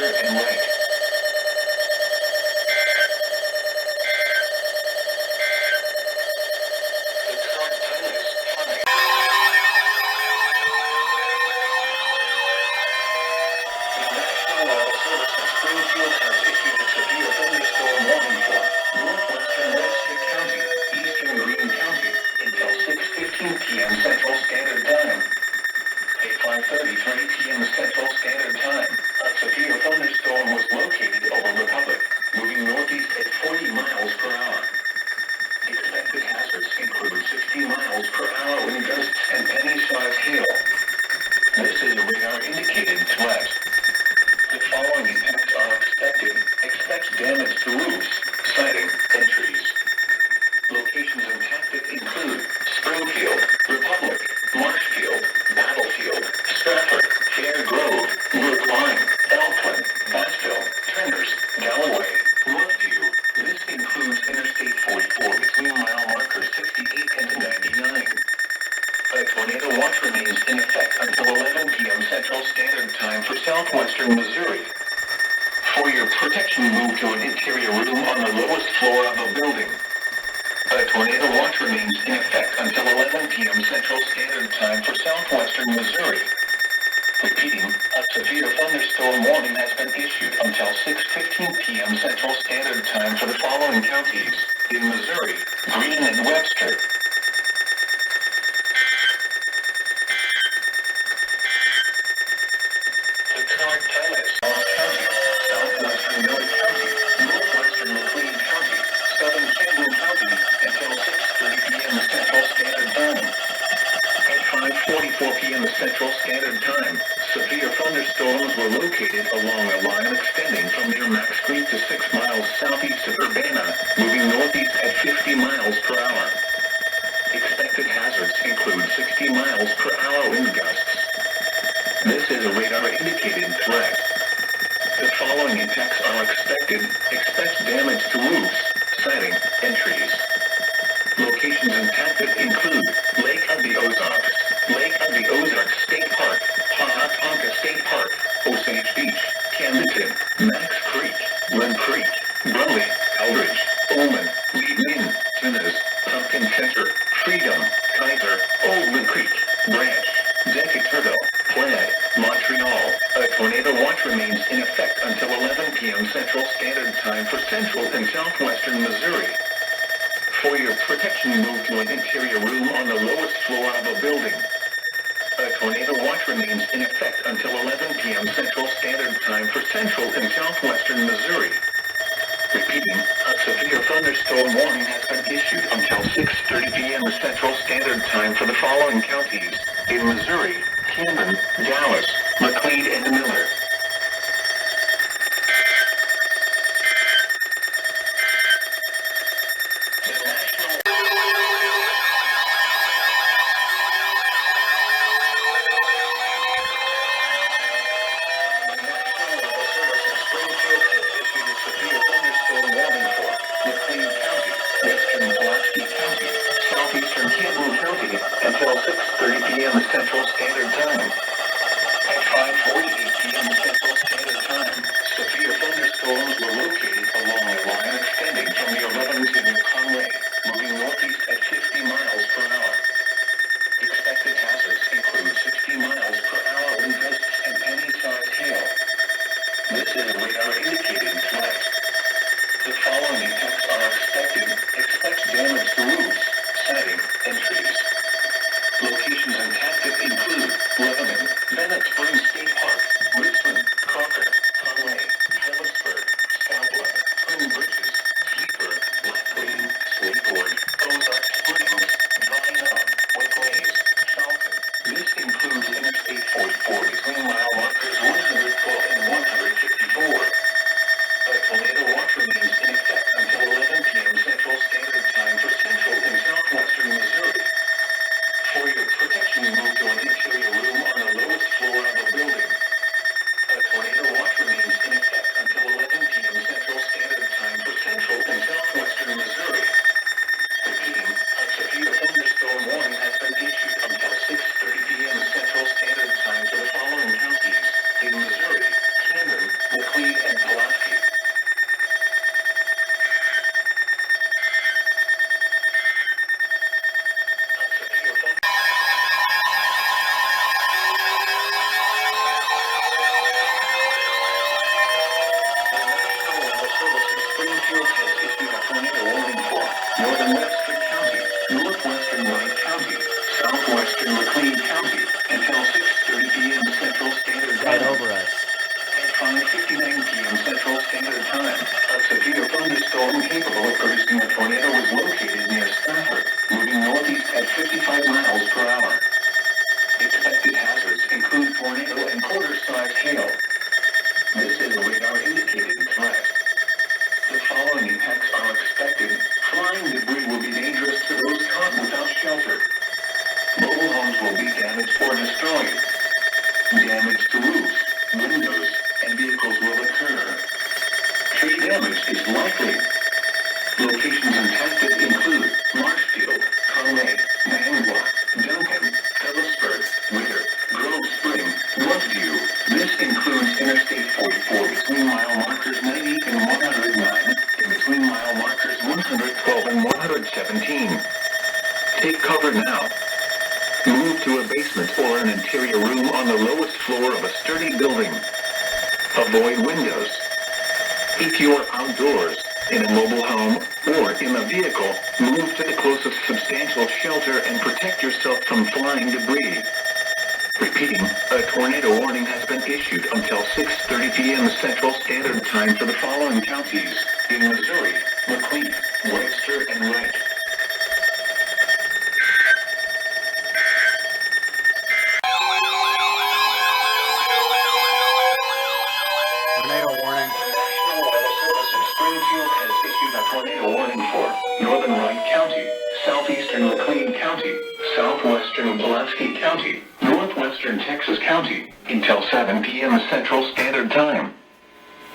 center and right. The current time is 5. The National Weather Service in Springfield has issued a severe thunderstorm warning for northwestern Webster County, eastern Greene County, until 6:15 p.m. Central Standard Time. At 5:33 p.m. Central Standard Time, a severe thunderstorm was located over Republic, moving northeast at 40 miles per hour. Expected hazards include 60 miles per hour wind gusts and penny-sized hail. This is a radar-indicated threat. The following impacts are expected. Expect damage to roofs, siding, and trees. Locations impacted include Springfield, Republic, Marshfield, Battlefield, Stratford, Fair Grove, Brookline, Elkland, Bassville, Turners, Galloway, Rockview. This includes Interstate 44 between mile markers 68 and 99. A tornado watch remains in effect until 11 p.m. Central Standard Time for southwestern Missouri. For your protection, move to an interior room on the lowest floor of a building. A tornado watch remains in effect until 11 p.m. Central Standard Time for southwestern Missouri. Repeating, a severe thunderstorm warning has been issued until 6:15 p.m. Central Standard Time for the following counties in Missouri: Greene and Webster. The current time is Ross County, southwestern Miller County, northwestern McLean County, southern Camden County, until 6:30 p.m. Central Standard Time. At 5:44 p.m. Central Standard Time, severe thunderstorms were located along a line extending from near Max Creek to 6 miles southeast of Urbana, moving northeast at 50 miles per hour. Expected hazards include 60 miles per hour wind gusts. This is a radar-indicated threat. The following impacts are expected. Expect damage to roofs, siding, and trees. Locations impacted include Lake of the Ozarks, Lake of the Ozarks State Park, Hahatonka State Park, Osage Beach, Camdenton, Max Creek, Lynn Creek, Brumley, Eldridge, Ullman, Leadman, Tunas, Pumpkin Center, Freedom, Kaiser, Old Lynn Creek, Branch, Decaturville, Plaid, Montreal. A tornado watch remains in effect until 11 p.m. Central Standard Time for central and southwestern Missouri. For your protection, move to an interior room on the lowest floor of a building. A tornado watch remains in effect until 11 p.m. Central Standard Time for central and southwestern Missouri. Repeating, a severe thunderstorm warning has been issued until 6:30 p.m. Central Standard Time for the following counties in Missouri: Camden, Dallas, McLean, and Miller. Until 6:30 p.m. Central Standard Time. At 5:48 p.m. Central Standard Time, severe thunderstorms were located along a line extending from the 11 to New Conway, moving northeast at 50 miles per hour. Expected hazards include 60 miles per hour wind gusts and penny-sized hail. This is a radar-indicated threat. The following impacts are expected. Expect damage to roofs, siding, and trees. Locations impacted include Lebanon, Bennett Springs State Park, Richmond, Crocker, Conway, Phillipsburg, Scotland, Twin Bridges, Sleeper, Lackley, Slateford, Ozark Springs, Dry Knob, Wicklays, Falcon. This includes Interstate 44 between mile markers 112 and 154. A tornado watch remains in effect until 11 p.m. Central Standard Time for central and southwestern Missouri. For your protection, move to an interior room on the lowest floor of a building. Shield has issued a tornado warning for northern Webster County, northwestern Wright County, southwestern McLean County until 6:30 p.m. Central Standard Time. Right over us. At 5:59 p.m. Central Standard Time, a severe thunderstorm capable of producing a tornado was located near Stafford, moving northeast at 55 miles per hour. Expected hazards include tornado and quarter-size hail. This is a radar-indicated threat. The following impacts are expected. Flying debris will be dangerous to those caught without shelter. Mobile homes will be damaged or destroyed. Damage to roofs, windows, and vehicles will occur. Tree damage is likely. Locations impacted include Marshfield, Conway, Mahangwa, Duncan, Phillipsburg, Witter, Grove Spring, Woodview. This includes Interstate 44 between mile markers 90 and 109, and between mile markers 112 and 117. Take cover now. Move to a basement or an interior room on the lowest floor of a sturdy building. Avoid windows. If you are outdoors, in a mobile home, or in a vehicle, move to the closest substantial shelter and protect yourself from flying debris. Repeating, a tornado warning has been issued until 6:30 p.m. Central Standard Time for the following counties in Missouri: McLean, Webster, and Wright. Tornado warning. The National Weather Service in Springfield has issued a tornado warning for northern Wright County, southeastern McLean County, southwestern Pulaski County, northwestern Texas County, until 7 p.m. Central Standard Time.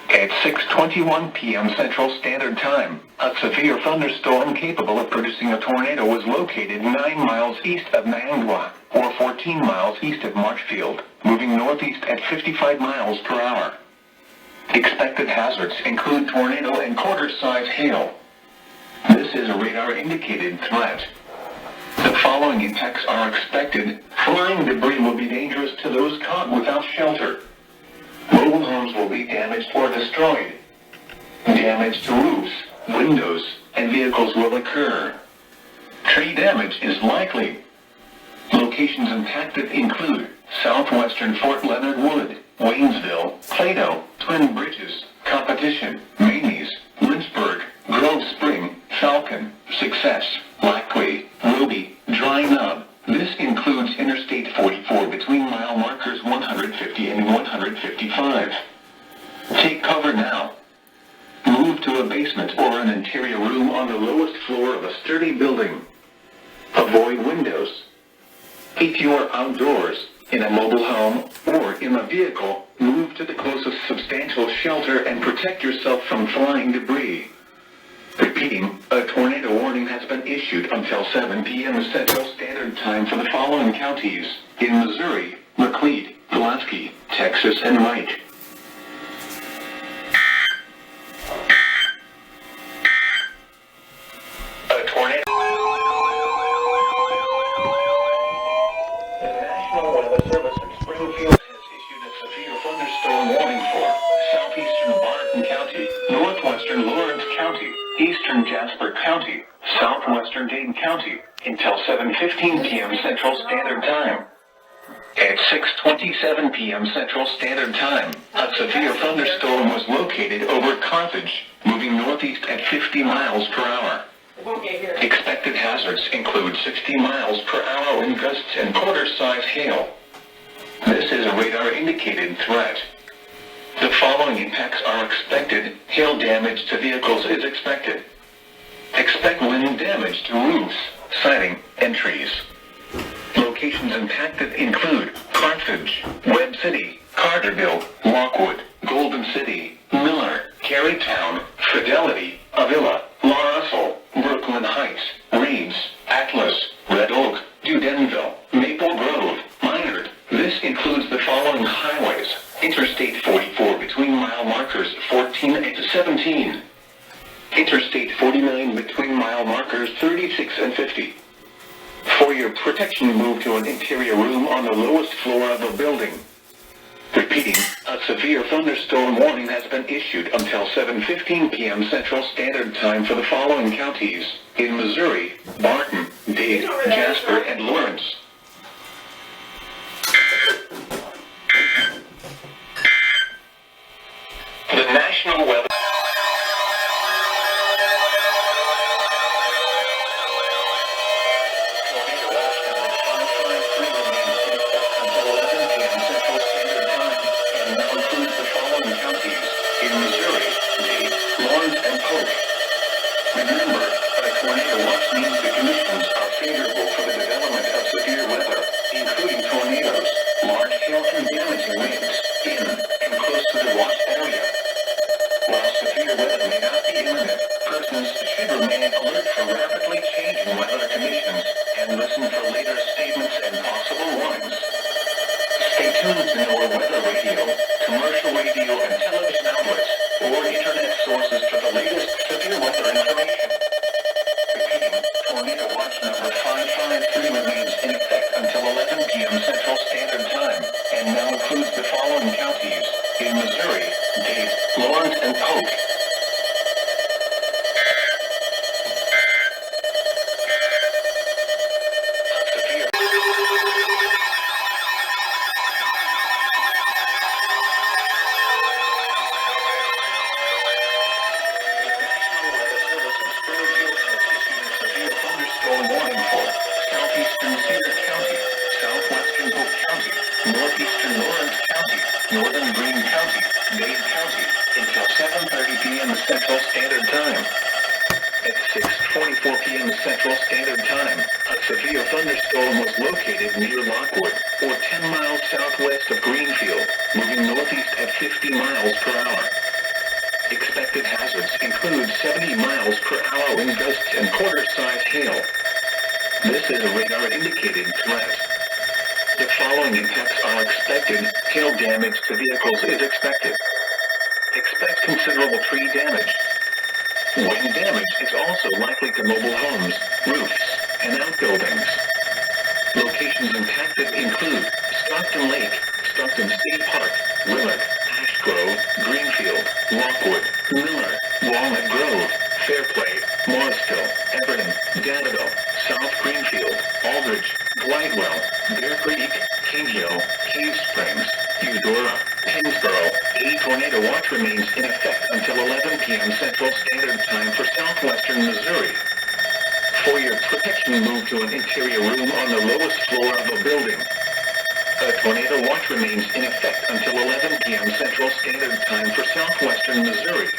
At 6:21 p.m. Central Standard Time, a severe thunderstorm capable of producing a tornado was located 9 miles east of Mahangwa, or 14 miles east of Marshfield, moving northeast at 55 miles per hour. Expected hazards include tornado and quarter-size hail. This is a radar-indicated threat. The following impacts are expected. Flying debris will be dangerous to those caught without shelter. Mobile homes will be damaged or destroyed. Damage to roofs, windows, and vehicles will occur. Tree damage is likely. Locations impacted include southwestern Fort Leonard Wood, Waynesville, Plato, Twin Bridges, Competition, Mamies, Lynchburg, Grove Spring, Falcon, Success, Lackley, Ruby, Dry Nub. This includes Interstate 44 between mile markers 150 and 155. Take cover now. Move to a basement or an interior room on the lowest floor of a sturdy building. Avoid windows. If you are outdoors, in a mobile home, or in a vehicle, move to the closest substantial shelter and protect yourself from flying debris. Repeating, a tornado warning has been issued until 7 p.m. Central Standard Time for the following counties in Missouri: McLean, Pulaski, Texas, and Wright. A tornado. The National Weather Service in Springfield has issued a severe thunderstorm warning for southeastern Barton County, northwestern Lawrence County, eastern Jasper County, southwestern Dade County, until 7:15 p.m. Central Standard Time. At 6:27 p.m. Central Standard Time, a severe thunderstorm was located over Carthage, moving northeast at 50 miles per hour. Expected hazards include 60 miles per hour wind gusts and quarter-size hail. This is a radar-indicated threat. The following impacts are expected. Hail damage to vehicles is expected. Expect wind damage to roofs, siding, and trees. Locations impacted include Carthage, Webb City, Carterville, Lockwood, Golden City, Miller, Carytown, Fidelity, Avila, La Russell, Brooklyn Heights, Reeves, Atlas, Red Oak, Dudenville, Maple Grove, Minard. This includes the following highways: Interstate 44 between mile markers 14 and 17. Interstate 49 between mile markers 36 and 50. For your protection, move to an interior room on the lowest floor of a building. Repeating, a severe thunderstorm warning has been issued until 7:15 p.m. Central Standard Time for the following counties in Missouri: Barton, Dade, Jasper, and Lawrence. The National Weather Remember, a tornado watch means the conditions are favorable for the development of severe weather, including tornadoes, large hail and damaging winds, in and close to the watch area. While severe weather may not be imminent, persons should remain alert for rapidly changing weather conditions and listen for later statements and possible warnings. Stay tuned to our weather radio, commercial radio and television outlets, or internet sources for the latest severe weather information. Repeating, Tornado Watch number 553 remains in effect until 11 p.m. Central Standard Time, and now includes the following counties in Missouri: Dade, Lawrence, and Polk. Thunderstorm warning for southeastern Cedar County, southwestern Polk County, northeastern Lawrence County, northern Greene County, Dade County, until 7:30 p.m. Central Standard Time. At 6:44 p.m. Central Standard Time, a severe thunderstorm was located near Lockwood, or 10 miles southwest of Greenfield, moving northeast at 50 miles per hour. Expected hazards include 70 miles per hour wind gusts and quarter-size hail. This is a radar-indicated threat. The following impacts are expected. Hail damage to vehicles is expected. Expect considerable tree damage. Wind damage is also likely to mobile homes, roofs, and outbuildings. Locations impacted include Stockton Lake, Stockton State Park, Willard, Ash Grove, Greenfield, Lockwood, Miller, Walnut Grove, Fairplay, Morrisville, Everton, Danville, South Greenfield, Aldridge, Glidewell, Bear Creek, King Hill, Cave Springs, Eudora, Pennsboro. A tornado watch remains in effect until 11 p.m. Central Standard Time for southwestern Missouri. For your protection, move to an interior room on the lowest floor of a building. A tornado watch remains in effect until 11 p.m. Central Standard Time for southwestern Missouri.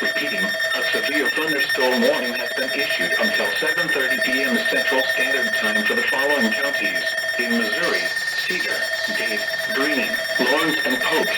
Repeating, a severe thunderstorm warning has been issued until 7:30 p.m. Central Standard Time for the following counties in Missouri: Cedar, Dade, Greene, Lawrence, and Polk.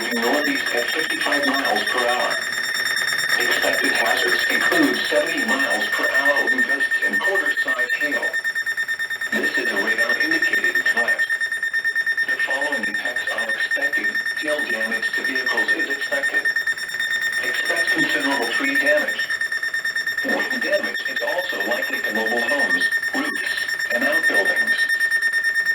moving northeast at 55 miles per hour. Expected hazards include 70 miles per hour wind gusts and quarter-size hail. This is a radar-indicated threat. The following impacts are expected. Hail damage to vehicles is expected. Expect considerable tree damage. Wind damage is also likely to mobile homes, roofs, and outbuildings.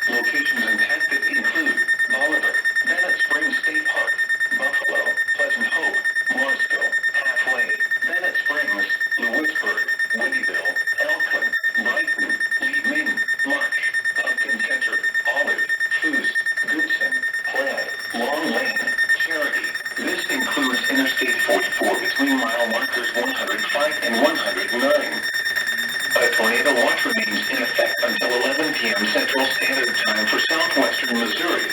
Locations impacted include Bolivar, Bennett Springs State Park, Buffalo, Pleasant Hope, Morrisville, Halfway, Bennett Springs, Lewisburg, Windyville, Elkland, Brighton, Lee Ming, March, Pumpkin Center, Olive, Foos, Goodson, Plaid, Long Lane, Charity. This includes Interstate 44 between mile markers 105 and 109. A tornado watch remains in effect until 11 p.m. Central Standard Time for southwestern Missouri.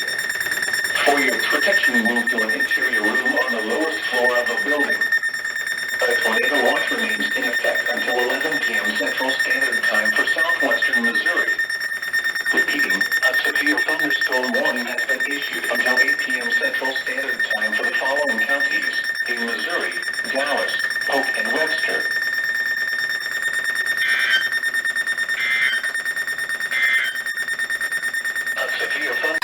For your protection, move to an interior room on the lowest floor of a building. A tornado watch remains in effect until 11 p.m. Central Standard Time for southwestern Missouri. Repeating, a severe thunderstorm warning has been issued until 8 p.m. Central Standard Time for the following counties in Missouri: Dallas, Polk, and Webster. A severe thunderstorm.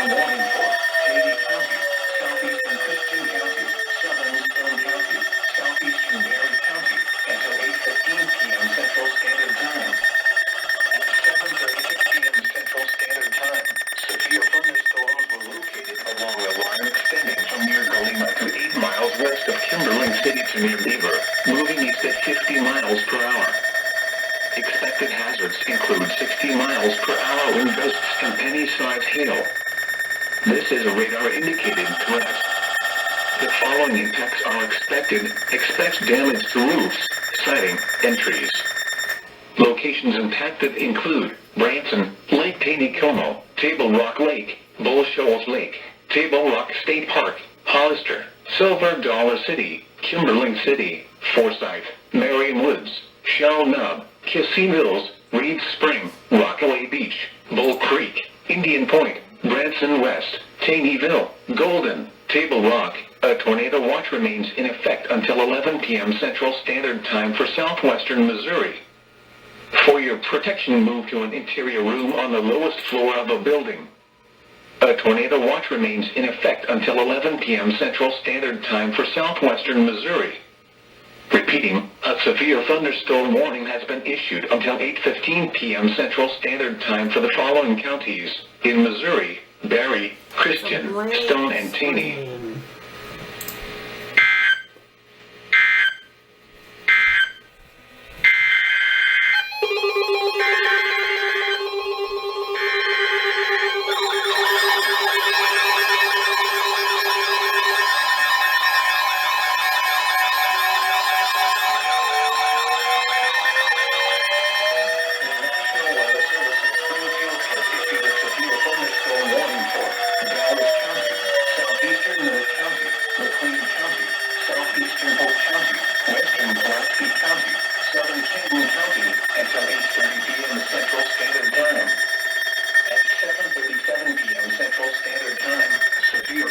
Warning for Katy County, southeastern Christian County, southern Stone County, southeastern Berry County, until 8:15 p.m. Central Standard Time. At 7:36 p.m. Central Standard Time, severe thunderstorms were located along a line extending from near Galena to 8 miles west of Kimberling City to near Beaver, moving east at 50 miles per hour. Expected hazards include 60 miles per hour wind gusts and penny-sized hail. This is a radar-indicated threat. The following impacts are expected. Expect damage to roofs, siding, and trees. Locations impacted include Branson, Lake Taneycomo, Table Rock Lake, Bull Shoals Lake, Table Rock State Park, Hollister, Silver Dollar City, Kimberling City, Forsyth, Marion Woods, Shell Nub, Kissing Hills, Reed Spring, Rockaway Beach, Bull Creek, Indian Point, Branson West, Taneyville, Golden, Table Rock. A tornado watch remains in effect until 11 p.m. Central Standard Time for southwestern Missouri. For your protection, move to an interior room on the lowest floor of a building. A tornado watch remains in effect until 11 p.m. Central Standard Time for southwestern Missouri. Repeating, a severe thunderstorm warning has been issued until 8:15 p.m. Central Standard Time for the following counties in Missouri: Berry, Christian, Stone, and Taney.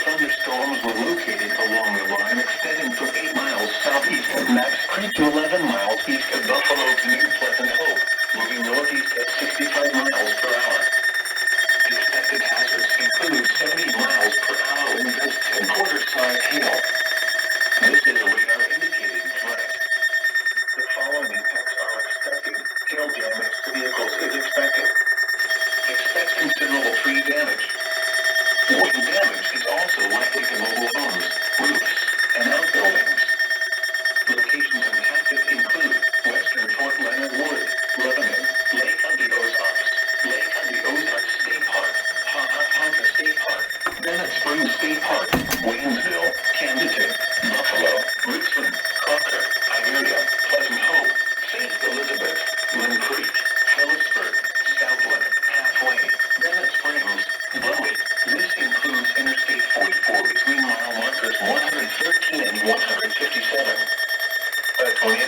Thunderstorms were located along the line extending from 8 miles southeast of Max Creek to 11 miles east of Buffalo to near Pleasant Hope, moving northeast at 65 miles per hour. Expected hazards include 70 miles per hour wind gusts and quarter-size hail. This is a radar-indicated threat. The following impacts are expected. Hail damage to vehicles is expected. Expect considerable tree damage. Wind damage is also likely to mobile homes, roofs, and outbuildings. Locations impacted include Western Fort Leonard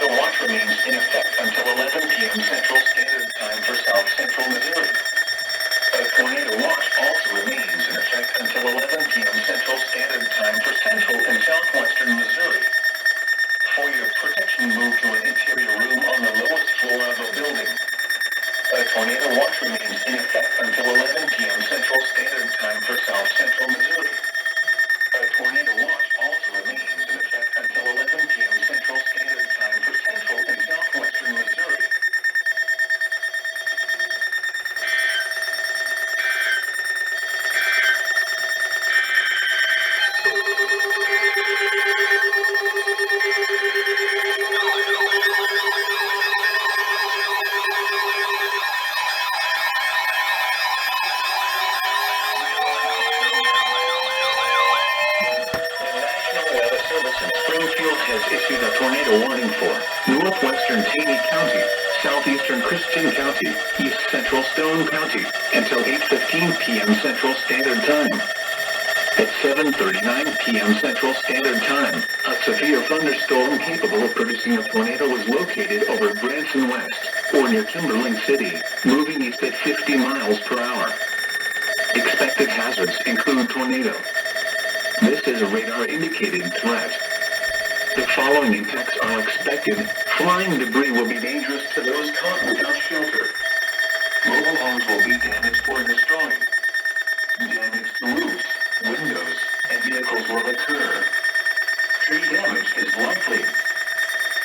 tornado watch remains in effect until 11 p.m. Central Standard Time for South Central Missouri. A tornado watch also remains in effect until 11 p.m. Central Standard Time for Central and Southwestern Missouri. For your protection, move to an interior room on the lowest floor of a building. A tornado watch remains in effect until 11 p.m. Central Standard Time for South Central Missouri. A tornado watch also remains in effect until 11 p.m. Central Standard Time for Central and Southwestern Missouri. The National Weather Service in Springfield has issued a tornado warning for northwestern Taney County, southeastern Christian County, east central Stone County, until 8:15 p.m. Central Standard Time. At 7:39 p.m. Central Standard Time, a severe thunderstorm capable of producing a tornado was located over Branson West, or near Kimberling City, moving east at 50 miles per hour. Expected hazards include tornado. This is a radar-indicated threat. The following impacts are expected. Flying debris will be dangerous to those caught without shelter. Mobile homes will be damaged or destroyed. Damage to roofs, windows, and vehicles will occur. Tree damage is likely.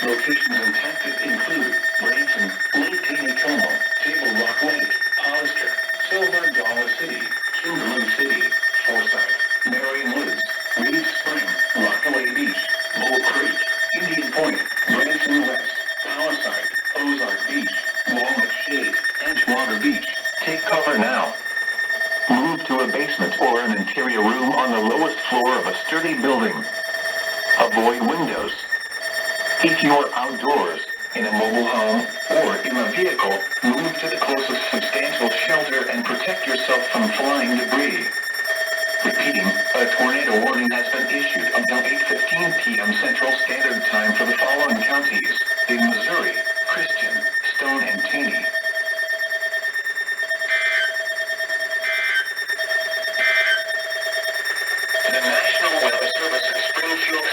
Locations impacted include Branson, Lake Taneycomo, Table Rock Lake, Hollister, Silver Dollar City, Kimberling City, Forsyth, Marion Woods, Reed Spring, Rockaway Beach, Bull Creek, Indian Point, Branson West, Powerside, Ozark Beach, Walnut Shade, Edgewater Beach. Take cover now. Move to a basement or an interior room on the lowest floor of a sturdy building. Avoid windows. If you are outdoors, in a mobile home, or in a vehicle, move to the closest substantial shelter and protect yourself from flying debris. Repeating, a tornado warning has been issued until 8:15 p.m. Central Standard Time for the following counties in Missouri: Christian, Stone, and Taney. The National Weather Service in Springfield.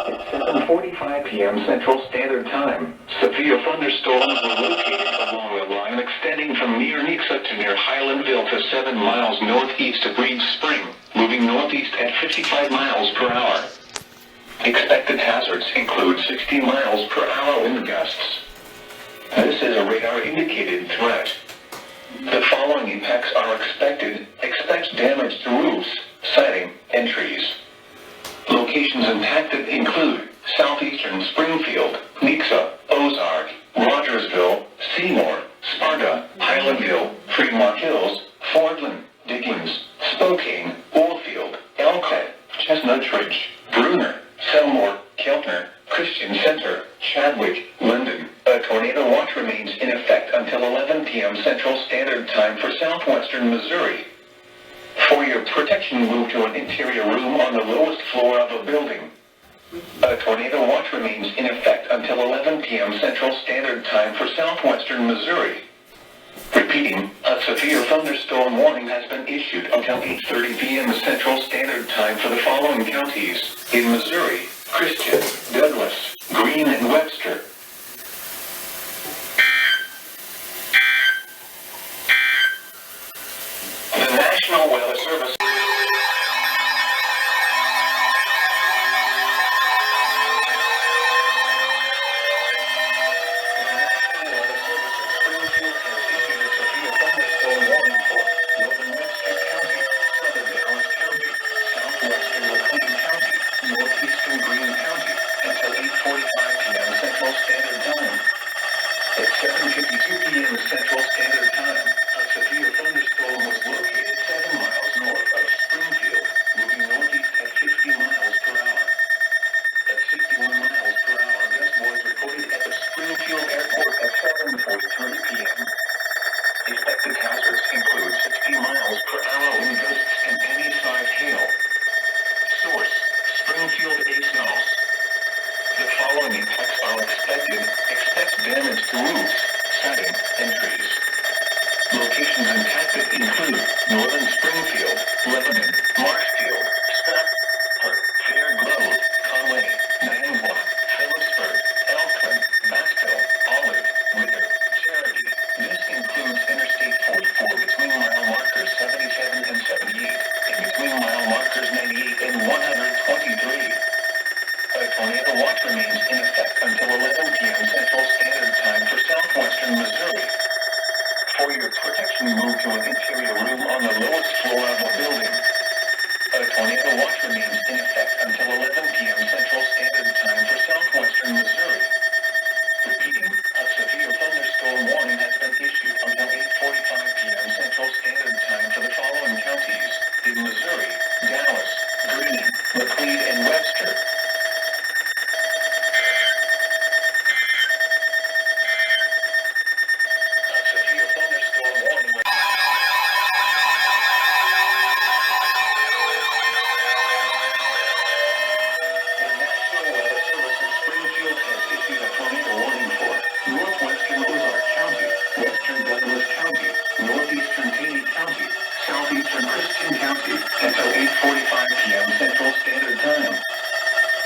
At 7:45 p.m. Central Standard Time, severe thunderstorms were located along a line extending from near Nixa to near Highlandville to 7 miles northeast of Reed Spring, moving northeast at 55 miles per hour. Expected hazards include 60 miles per hour wind gusts. This is a radar-indicated threat. The following impacts are expected. Expect damage to roofs, siding, and trees. Locations impacted include southeastern Springfield, Nixa, Ozark, Rogersville, Seymour, Sparta, Highlandville, Fremont Hills, Fordland, Dickens, Spokane, Oldfield, Elkhart, Chestnut Ridge, Bruner, Selmore, Keltner, Christian Center, Chadwick, Linden. A tornado watch remains in effect until 11 p.m. Central Standard Time for southwestern Missouri. For your protection, move to an interior room on the lowest floor of a building. A tornado watch remains in effect until 11 p.m. Central Standard Time for southwestern Missouri. Repeating, a severe thunderstorm warning has been issued until 8:30 p.m. Central Standard Time for the following counties in Missouri: Christian, Douglas, Greene, and Webster. The National Weather Service. Northeastern Greene County until 8:45 p.m. Central Standard Time. At 7:52 p.m. Central Standard Time, a severe thunderstorm was located 7 miles to roofs, siding, and trees. Locations impacted include Northern Springfield, Lebanon, Marshfield, Stockport, Fair Grove, Conway, Niagara, Phillipsburg, Elkland, Basville, Olive, Ritter, Charity. This includes Interstate 44 between mile markers 77 and 78, and between mile markers 98 and 123. A tornado watch remains in effect until 11 p.m. Central Standard Time for southwestern Missouri. For your protection, move to an interior room on the lowest floor of a building. A tornado watch remains in effect until 11 p.m. Central Standard Time for southwestern Missouri. Repeating, a severe thunderstorm warning has been issued until 8:45 p.m. Central Standard Time for the following counties in Missouri: Dallas, Greene, Macleod, and Webster. A severe thunderstorm warning. The National Weather Service in Springfield has issued a tornado warning for northwestern Ozark County, western Douglas County, northeastern Taney County, southeastern Christian County, until 8:45 p.m. Central Standard Time.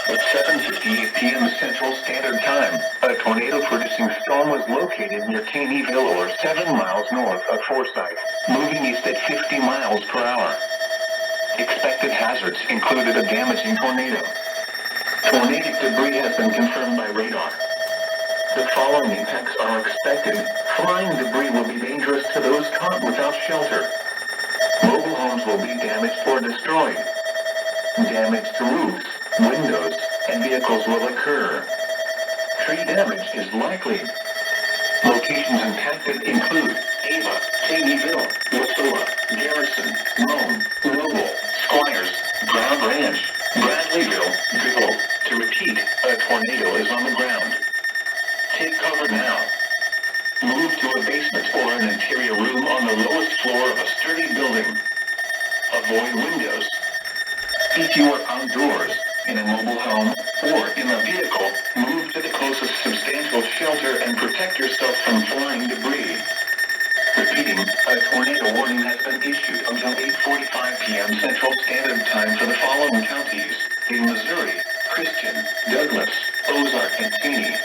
At 7:58 p.m. Central Standard Time, a tornado-producing storm was located near Caneyville or 7 miles north of Forsyth, moving east at 50 miles per hour. Expected hazards included a damaging tornado. Tornadic debris has been confirmed by radar. The following impacts are expected. Flying debris will be dangerous to those caught without shelter. Mobile homes will be damaged or destroyed. Damage to roofs, windows, and vehicles will occur. Tree damage is likely. Locations impacted include Ava, Taneyville, Wasilla, Garrison, Rome, Noble, Squires, Ground Ranch, Bradleyville, Griggle. To repeat, a tornado is on the ground. Take cover now. Move to a basement or an interior room on the lowest floor of a sturdy building. Avoid windows. If you are outdoors, in a mobile home, or in a vehicle, move to the closest substantial shelter and protect yourself from flying debris. Repeating, a tornado warning has been issued until 8:45 p.m. Central Standard Time for the following counties in Missouri: Christian, Douglas, Ozark, and Taney.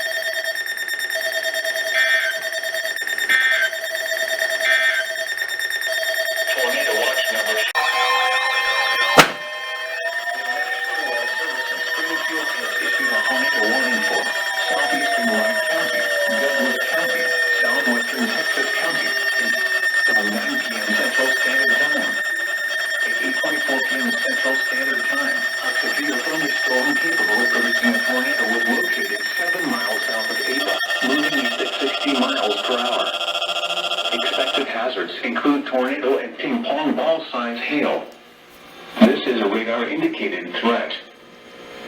Tornado watch number. The National Weather Service in Springfield has issued a tornado warning for southeastern White County, Douglas County, southwestern Texas County, until 9 p.m. Central Standard Time. At 8:24 p.m. Central Standard Time, a severe thunderstorm capable of producing a tornado was located 7 miles south of Ava, moving east at 60 miles per hour. Expected hazards include tornado and ping-pong ball-sized hail. This is a radar-indicated threat.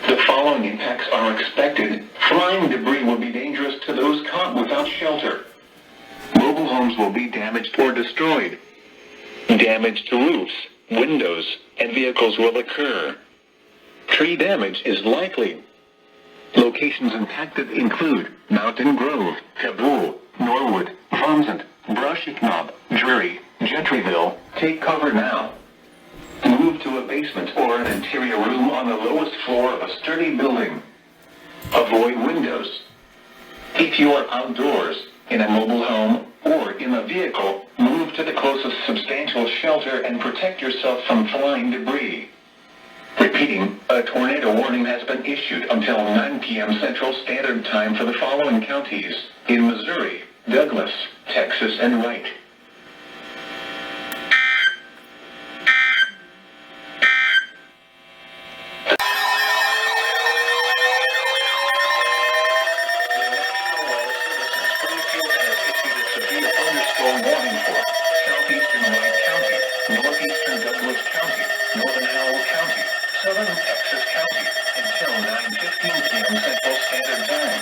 The following impacts are expected. Flying debris will be dangerous to those caught without shelter. Mobile homes will be damaged or destroyed. Damage to roofs, windows, and vehicles will occur. Tree damage is likely. Locations impacted include Mountain Grove, Kabul, Norwood, Vermont, Brushy Knob, Drury, Gentryville. Take cover now. Move to a basement or an interior room on the lowest floor of a sturdy building. Avoid windows. If you are outdoors, in a mobile home, or in a vehicle, move to the closest substantial shelter and protect yourself from flying debris. Repeating, a tornado warning has been issued until 9 p.m. Central Standard Time for the following counties in Missouri: Douglas, Texas, and Wright. Thunderstorm warning for southeastern White County, northeastern Douglas County, northern Howell County, southern Texas County, until 9:15 p.m. Central Standard Time.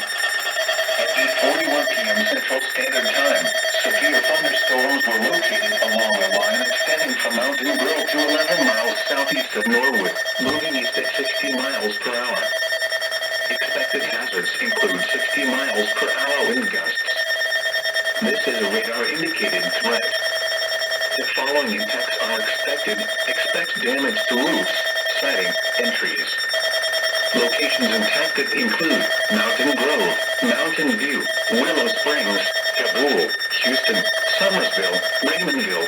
At 8:41 p.m. Central Standard Time, severe thunderstorms were located along a line extending from Mountain Grove to 11 miles southeast of Norwood, moving east at 60 miles per hour. Expected hazards include 60 miles per hour wind gusts. This is a radar-indicated threat. The following impacts are expected. Expect damage to roofs, siding, and trees. Locations impacted include Mountain Grove, Mountain View, Willow Springs, Kabul, Houston, Summersville, Raymondville,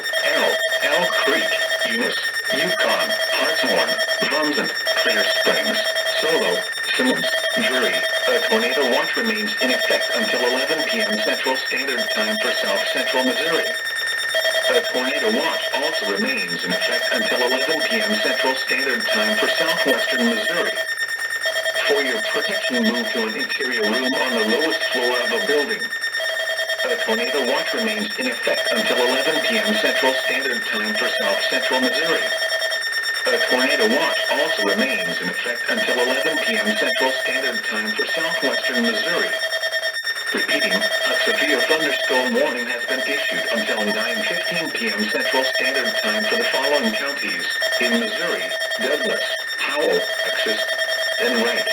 Elk Creek, Eunice, Yukon, Hartshorn, Drumson, Clear Springs, Solo, Simmons, Drury. A tornado watch remains in effect until 11 p.m. Central Standard Time for South Central Missouri. A tornado watch also remains in effect until 11 p.m. Central Standard Time for Southwestern Missouri. For your protection, move to an interior room on the lowest floor of a building. A tornado watch remains in effect until 11 p.m. Central Standard Time for South Central Missouri. A tornado watch also remains in effect until 11 p.m. Central Standard Time for Southwestern Missouri. Repeating, a severe thunderstorm warning has been issued until 9:15 p.m. Central Standard Time for the following counties in Missouri: Douglas, Howell, Texas, and Wright.